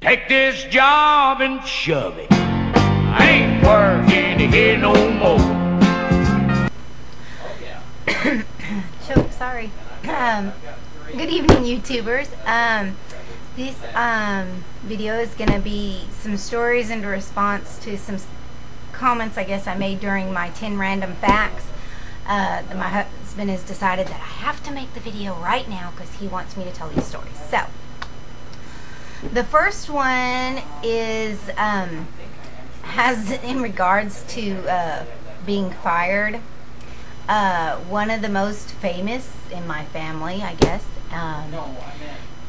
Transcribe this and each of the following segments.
Take this job and shove it. I ain't working here no more. Choke, sorry. Good evening, YouTubers. This video is going to be some stories in response to some comments I guess I made during my 10 random facts. My husband has decided that I have to make the video right now because he wants me to tell these stories. So, the first one is has in regards to being fired. One of the most famous in my family, I guess,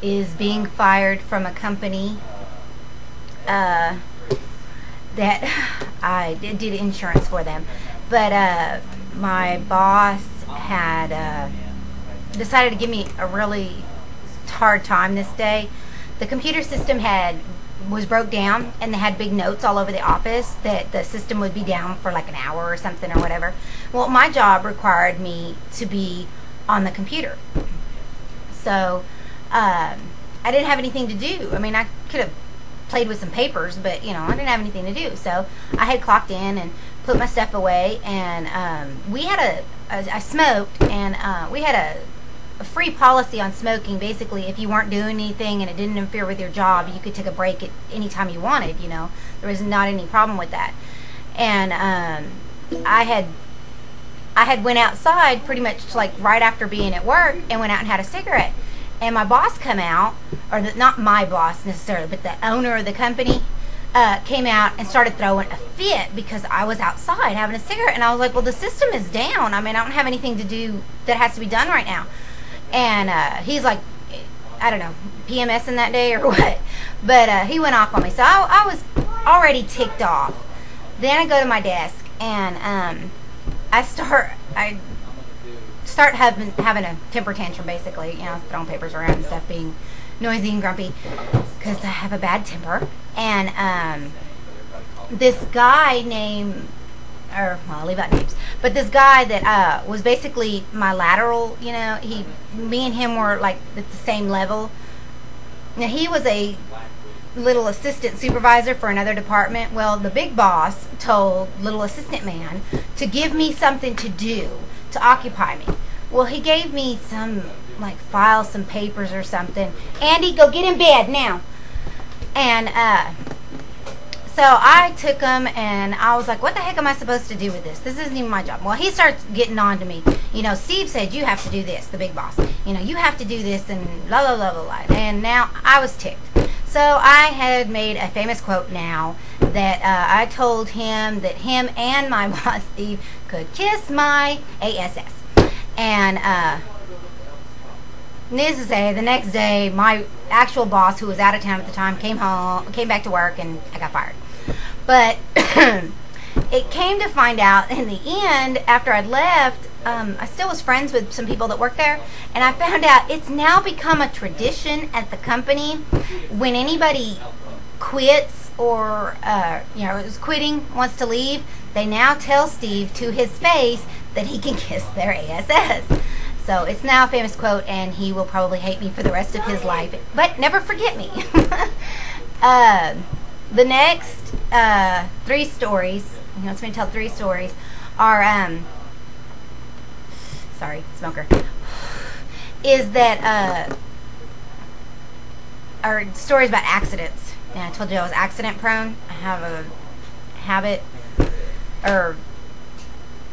is being fired from a company that I did insurance for them. But my boss had decided to give me a really hard time this day. The computer system was broke down, and they had big notes all over the office that the system would be down for like an hour or something or whatever. Well, my job required me to be on the computer, so I didn't have anything to do. I mean, I could have played with some papers, but you know, I didn't have anything to do. So I had clocked in and put my stuff away, and we had I smoked, and we had a free policy on smoking. Basically, if you weren't doing anything and it didn't interfere with your job, you could take a break at any time you wanted. You know, there was not any problem with that. And I had went outside pretty much like right after being at work and went out and had a cigarette. And my boss come out, or not my boss necessarily, but the owner of the company came out and started throwing a fit because I was outside having a cigarette. And I was like, well, the system is down. I mean, I don't have anything to do that has to be done right now. And he's like, I don't know, PMSing that day or what. But he went off on me. So I was already ticked off. Then I go to my desk, and I start having a temper tantrum, basically. You know, throwing papers around and stuff, being noisy and grumpy because I have a bad temper. And this guy named, well, I'll leave out names, but this guy that was basically my lateral, you know, me and him were like at the same level. Now, he was a little assistant supervisor for another department. Well, the big boss told little assistant man to give me something to do to occupy me. Well, he gave me some like files, some papers or something. Andy, go get in bed now. And so I took them, and I was like, what the heck am I supposed to do with this? This isn't even my job. Well, he starts getting on to me. You know, Steve said you have to do this, the big boss. You know, you have to do this, and blah, blah, blah, blah, blah. And now I was ticked. So I had made a famous quote now that I told him that him and my boss, Steve, could kiss my ASS. And needless to say, the next day, my actual boss, who was out of town at the time, came back to work, and I got fired. But it came to find out in the end, after I'd left, I still was friends with some people that worked there, and I found out it's now become a tradition at the company when anybody quits or you know, is quitting, wants to leave, they now tell Steve to his face that he can kiss their ASS. So it's now a famous quote, and he will probably hate me for the rest of his life, but never forget me. The next 3 stories, he wants me to tell 3 stories, are, sorry, smoker, is that, are stories about accidents. And I told you I was accident prone. I have a habit, or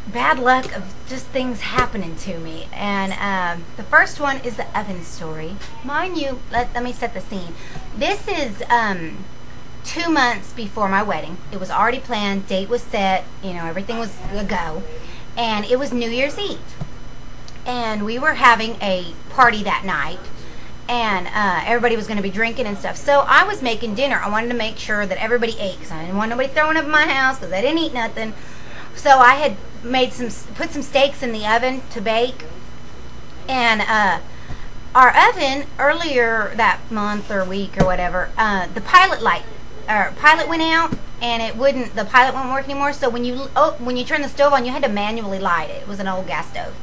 bad luck of just things happening to me. And the first one is the oven story. Mind you, let me set the scene. This is 2 months before my wedding. It was already planned, date was set, you know, everything was a go. And it was New Year's Eve. And we were having a party that night. And everybody was going to be drinking and stuff. So I was making dinner. I wanted to make sure that everybody ate, because I didn't want nobody throwing up in my house because I didn't eat nothing. So I had put some steaks in the oven to bake. And our oven, earlier that month or week or whatever, the pilot went out, and the pilot wouldn't work anymore. So when you turn the stove on, you had to manually light it. It was an old gas stove.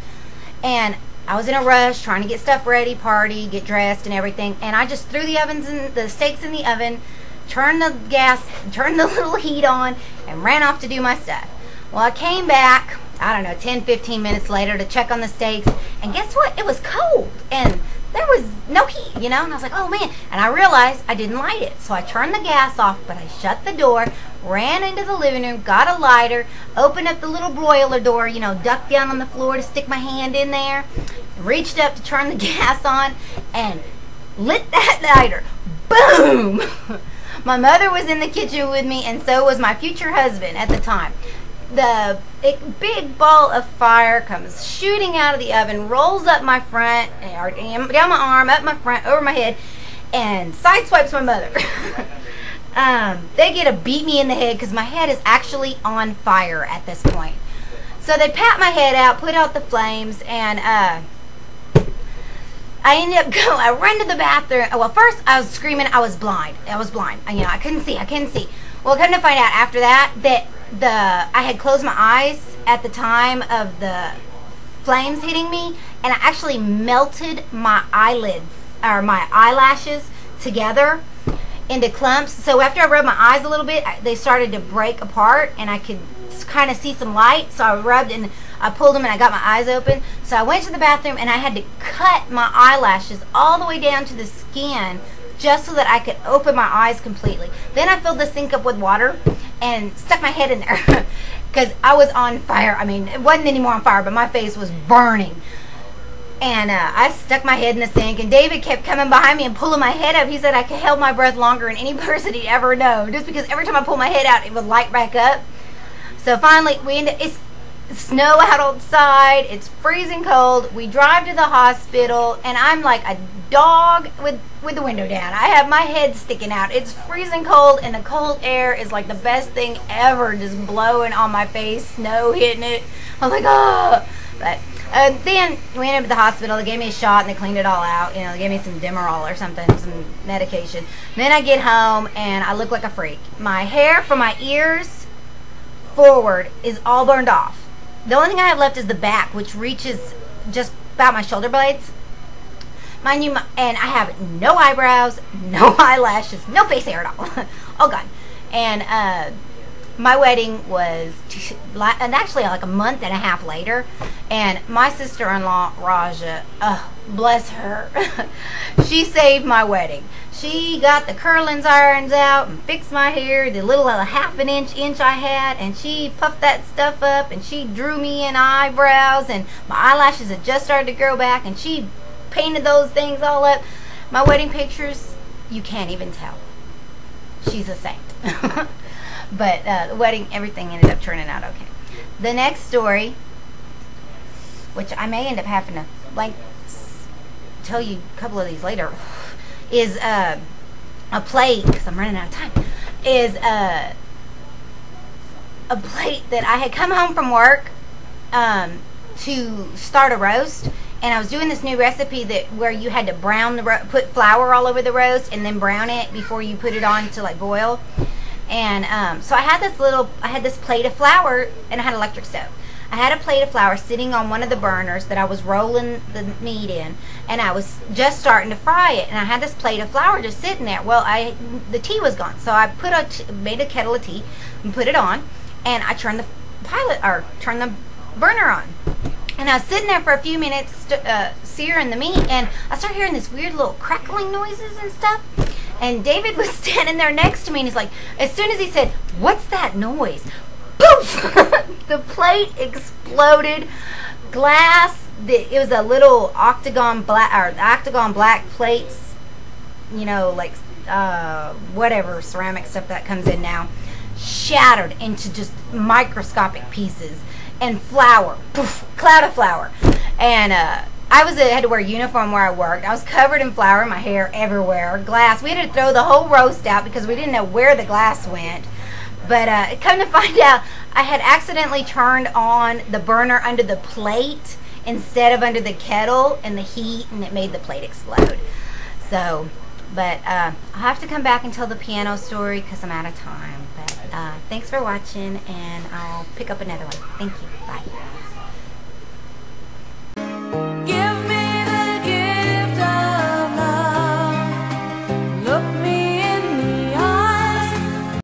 And I was in a rush trying to get stuff ready, party, get dressed and everything, and I just threw the steaks in the oven, turned the gas, turned the little heat on, and ran off to do my stuff. Well, I came back, I don't know, 10, 15 minutes later to check on the steaks, and guess what? It was cold, and there was no heat, you know, and I was like, oh man, and I realized I didn't light it. So I turned the gas off, but I shut the door, ran into the living room, got a lighter, opened up the little broiler door, you know, ducked down on the floor to stick my hand in there, reached up to turn the gas on, and lit that lighter. Boom! My mother was in the kitchen with me, and so was my future husband at the time. The big ball of fire comes shooting out of the oven, rolls up my front, or down my arm, up my front, over my head, and sideswipes my mother. They get to beat me in the head because my head is actually on fire at this point. So they pat my head out, put out the flames, and I ended up going, I ran to the bathroom. Well, first I was screaming, I was blind. You know, I couldn't see. Well, come to find out after that, I had closed my eyes at the time of the flames hitting me, and I actually melted my eyelids, or my eyelashes together into clumps. So after I rubbed my eyes a little bit, they started to break apart, and I could kind of see some light. So I rubbed and I pulled them, and I got my eyes open. So I went to the bathroom, and I had to cut my eyelashes all the way down to the skin just so that I could open my eyes completely. Then I filled the sink up with water and stuck my head in there because I was on fire. I mean, it wasn't any more on fire, but my face was burning. And I stuck my head in the sink, and David kept coming behind me and pulling my head up. He said I could held my breath longer than any person he'd ever know, just because every time I pulled my head out, it would light back up. So finally, it's snow outside. It's freezing cold. We drive to the hospital, and I'm like a dog with the window down. I have my head sticking out. It's freezing cold, and the cold air is like the best thing ever, just blowing on my face, snow hitting it. I was like, oh. But then we ended up at the hospital. They gave me a shot, and they cleaned it all out. You know, they gave me some Demerol or something, some medication. Then I get home, and I look like a freak. My hair from my ears forward is all burned off. The only thing I have left is the back, which reaches just about my shoulder blades. Mind you, and I have no eyebrows, no eyelashes, no face hair at all. All gone. And my wedding was actually like a month and a half later. And my sister-in-law, Raja, bless her, she saved my wedding. She got the curling irons out and fixed my hair, the little half an inch I had, and she puffed that stuff up, and she drew me in eyebrows, and my eyelashes had just started to grow back, and she painted those things all up. My wedding pictures, you can't even tell. She's a saint. But the wedding, everything ended up turning out okay. The next story, which I may end up having to tell you a couple of these later, is a plate, because I'm running out of time, is a plate that I had come home from work to start a roast, and I was doing this new recipe where you had to brown put flour all over the roast and then brown it before you put it on to like boil. And so I had this plate of flour, and I had an electric stove. I had a plate of flour sitting on one of the burners that I was rolling the meat in, and I was just starting to fry it, and I had this plate of flour just sitting there. Well, the tea was gone, so I made a kettle of tea and put it on, and I turned the burner on. And I was sitting there for a few minutes searing the meat, and I started hearing this weird little crackling noises and stuff. And David was standing there next to me, and he's like, as soon as he said, "What's that noise?" Poof! The plate exploded. Glass. It was a little octagon black plates. You know, like whatever ceramic stuff that comes in now, shattered into just microscopic pieces. And flour, poof, cloud of flour. And I had to wear a uniform where I worked. I was covered in flour, my hair everywhere. Glass. We had to throw the whole roast out because we didn't know where the glass went. But come to find out, I had accidentally turned on the burner under the plate instead of under the kettle, and the heat, and it made the plate explode. So, but I'll have to come back and tell the piano story because I'm out of time. But thanks for watching, and I'll pick up another one. Thank you. Bye.